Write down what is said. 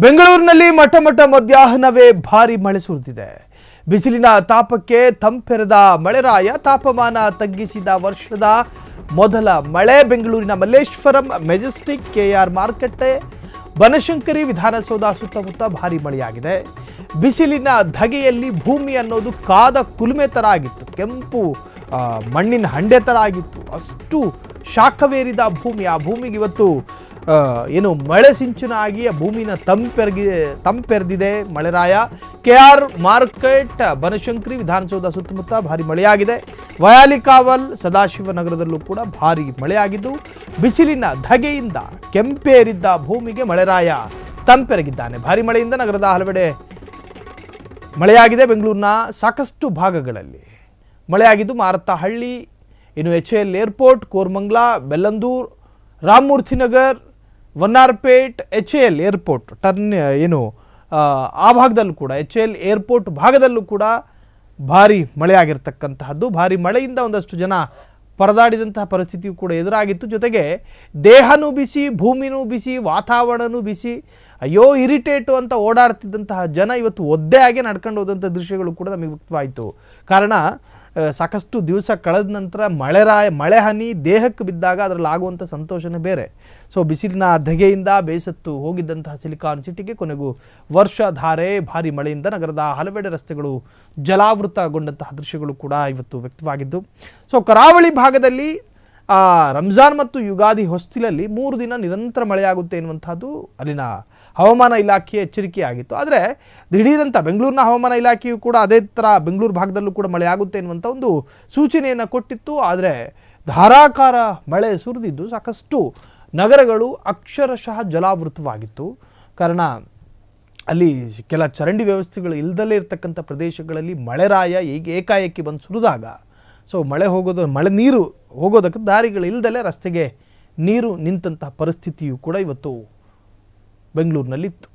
ಬೆಂಗಳೂರಿನಲ್ಲಿ ಮಠ ಮಧ್ಯಾಹ್ನವೇ ಭಾರಿ ಮಳೆ ಸುರಿದಿದೆ. ಬಿಸಿಲಿನ ತಾಪಕ್ಕೆ ತಂಪೆರೆದ ಮಳೆರಾಯ ತಾಪಮಾನ ತಗ್ಗಿಸಿದ ವರ್ಷದ ಮೊದಲ ಮಳೆ. ಬೆಂಗಳೂರಿನ Malleshwaram, Majestic, KR market, Banashankari, Vidhana Soudha ಸುತ್ತಮುತ್ತ ಭಾರಿ ಮಳೆಯಾಗಿದೆ. ಬಿಸಿಲಿನ ಧಗೆಯಲ್ಲಿ ಭೂಮಿ ಅನ್ನೋದು ಕಾದ ಕುಲುಮೆ ತರ ಆಗಿತ್ತು, ಕೆಂಪು ಮಣ್ಣಿನ ಹಂಡೆ ತರ ಆಗಿತ್ತು. ಅಷ್ಟು ಶಾಖವೇರಿದ ಭೂಮಿ. ಆ ಭೂಮಿಗೆ ಇವತ್ತು ಏನು ಮಳೆ ಸಿಂಚನ ಆಗಿ ಆ ಭೂಮಿನ ತಂಪೆರೆದಿದೆ ಮಳೆರಾಯ. ಕೆಆರ್ ಮಾರ್ಕೆಟ್, ಬನಶಂಕರಿ, ವಿಧಾನಸೌಧ ಸುತ್ತಮುತ್ತ ಭಾರಿ ಮಳೆಯಾಗಿದೆ. ವಯಾಲಿಕಾವಲ್, ಸದಾಶಿವನಗರದಲ್ಲೂ ಕೂಡ ಭಾರಿ ಮಳೆಯಾಗಿದ್ದು ಬಿಸಿಲಿನ ಧಗೆಯಿಂದ ಕೆಂಪೇರಿದ್ದ ಭೂಮಿಗೆ ಮಳೆರಾಯ ತಂಪೆರಗಿದ್ದಾನೆ. ಭಾರಿ ಮಳೆಯಿಂದ ನಗರದ ಹಲವೆಡೆ ಮಳೆಯಾಗಿದೆ. ಬೆಂಗಳೂರಿನ ಸಾಕಷ್ಟು ಭಾಗಗಳಲ್ಲಿ ಮಳೆಯಾಗಿದ್ದು ಮಾರತ್ತಹಳ್ಳಿ, ಇನ್ನು HAL airport, Koramangala, Bellandur, Ramamurthy Nagar, Vannarpet, HAL airport ಆ ಭಾಗದಲ್ಲೂ ಕೂಡ HAL ಏರ್ಪೋರ್ಟ್ ಭಾಗದಲ್ಲೂ ಕೂಡ ಭಾರಿ ಮಳೆಯಾಗಿರ್ತಕ್ಕಂತಹದ್ದು. ಭಾರಿ ಮಳೆಯಿಂದ ಒಂದಷ್ಟು ಜನ ಪರದಾಡಿದಂತಹ ಪರಿಸ್ಥಿತಿಯು ಕೂಡ ಎದುರಾಗಿತ್ತು. ಜೊತೆಗೆ ದೇಹನೂ ಬಿಸಿ, ಭೂಮಿನೂ ಬಿಸಿ, ವಾತಾವರಣನೂ ಬಿಸಿ. ಅಯ್ಯೋ ಇರಿಟೇಟು ಅಂತ ಓಡಾಡ್ತಿದ್ದಂತಹ ಜನ ಇವತ್ತು ಒದ್ದೆಯಾಗಿ ನಡ್ಕೊಂಡು ಹೋದಂಥ ದೃಶ್ಯಗಳು ಕೂಡ ನಮಗೆ ವ್ಯಕ್ತವಾಯಿತು. ಕಾರಣ ಸಾಕಷ್ಟು ದಿವಸ ಕಳೆದ ನಂತರ ಮಳೆ ಹನಿ ದೇಹಕ್ಕೆ ಬಿದ್ದಾಗ ಅದರಲ್ಲಿ ಆಗುವಂಥ ಸಂತೋಷನೇ ಬೇರೆ. ಸೊ ಬಿಸಿಲಿನ ಧಗೆಯಿಂದ ಬೇಸತ್ತು ಹೋಗಿದ್ದಂತಹ ಸಿಲಿಕಾನ್ ಸಿಟಿಗೆ ಕೊನೆಗೂ ವರ್ಷಧಾರೆ ಭಾರಿ ಮಳೆಯಿಂದ ನಗರದ ಹಲವೆಡೆ ರಸ್ತೆಗಳು ಜಲಾವೃತಗೊಂಡಂತಹ ದೃಶ್ಯಗಳು ಕೂಡ ಇವತ್ತು ವ್ಯಕ್ತವಾಗಿದ್ದು. ಸೊ ಕರಾವಳಿ ಭಾಗದಲ್ಲಿ ರಂಜಾನ್ ಮತ್ತು ಯುಗಾದಿ ಹೊಸ್ತಿಲಲ್ಲಿ 3 ದಿನ ನಿರಂತರ ಮಳೆಯಾಗುತ್ತೆ ಎನ್ನುವಂಥದ್ದು ಅಲ್ಲಿನ ಹವಾಮಾನ ಇಲಾಖೆಯ ಎಚ್ಚರಿಕೆಯಾಗಿತ್ತು. ಆದರೆ ದಿಢೀರಂತ ಬೆಂಗಳೂರಿನ ಹವಾಮಾನ ಇಲಾಖೆಯು ಕೂಡ ಅದೇ ಥರ ಬೆಂಗಳೂರು ಭಾಗದಲ್ಲೂ ಕೂಡ ಮಳೆಯಾಗುತ್ತೆ ಎನ್ನುವಂಥ ಒಂದು ಸೂಚನೆಯನ್ನು ಕೊಟ್ಟಿತ್ತು. ಆದರೆ ಧಾರಾಕಾರ ಮಳೆ ಸುರಿದಿದ್ದು ಸಾಕಷ್ಟು ನಗರಗಳು ಅಕ್ಷರಶಃ ಜಲಾವೃತವಾಗಿತ್ತು. ಕಾರಣ ಅಲ್ಲಿ ಕೆಲ ಚರಂಡಿ ವ್ಯವಸ್ಥೆಗಳು ಇಲ್ಲದಲ್ಲೇ ಇರತಕ್ಕಂಥ ಪ್ರದೇಶಗಳಲ್ಲಿ ಮಳೆರಾಯ ಏಕಾಏಕಿ ಬಂದು ಸುರಿದಾಗ ಮಳೆ ನೀರು ಹೋಗೋದಕ್ಕೆ ದಾರಿಗಳಿಲ್ಲದಲೇ ರಸ್ತೆಗೆ ನೀರು ನಿಂತಹ ಪರಿಸ್ಥಿತಿಯು ಕೂಡ ಇವತ್ತು ಬೆಂಗಳೂರಿನಲ್ಲಿತ್ತು.